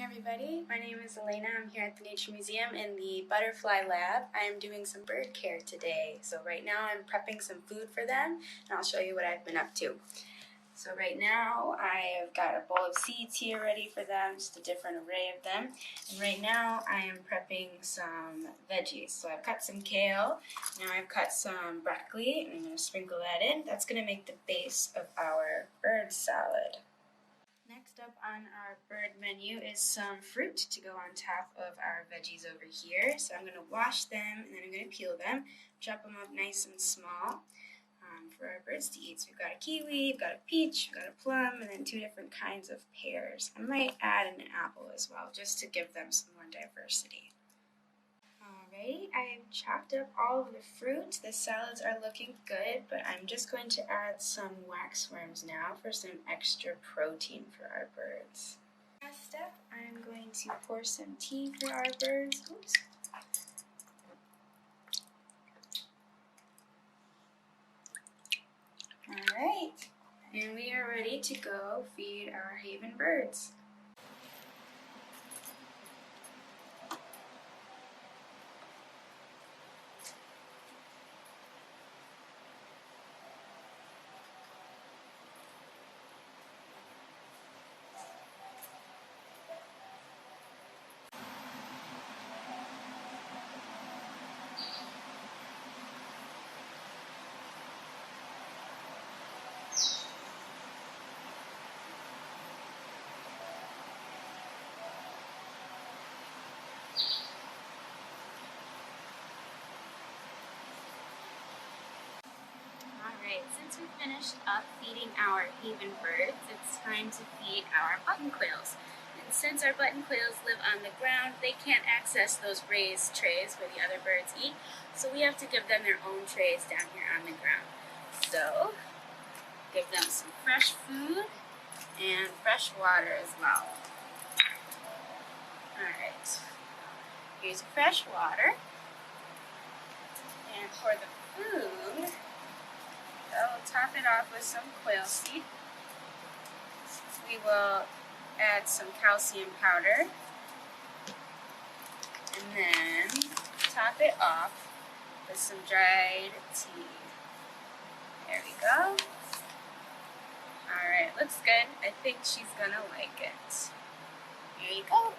morning, everybody. My name is Elena. I'm here at the Nature Museum in the Butterfly Lab. I am doing some bird care today. So right now I'm prepping some food for them, and I'll show you what I've been up to. So right now I have got a bowl of seeds here ready for them, just a different array of them. And right now I am prepping some veggies. So I've cut some kale, now I've cut some broccoli, and I'm going to sprinkle that in. That's going to make the base of our bird salad. Next up on our bird menu is some fruit to go on top of our veggies over here. So I'm going to wash them and then I'm going to peel them, chop them up nice and small for our birds to eat. So we've got a kiwi, we've got a peach, we've got a plum, and then two different kinds of pears. I might add an apple as well, just to give them some more diversity. Alrighty, I've chopped up all of the fruit. The salads are looking good, but I'm just going to add some waxworms now for some extra protein for our birds. Last step, I'm going to pour some tea for our birds. Oops. Alright, and we are ready to go feed our haven birds. Alright, since we finished up feeding our haven birds, it's time to feed our button quails. And since our button quails live on the ground, they can't access those raised trays where the other birds eat, so we have to give them their own trays down here on the ground. So, give them some fresh food and fresh water as well. Alright, here's fresh water. And for the food, we'll top it off with some quail seed. We will add some calcium powder. And then top it off with some dried tea. There we go. Alright, looks good. I think she's gonna like it. Here you go.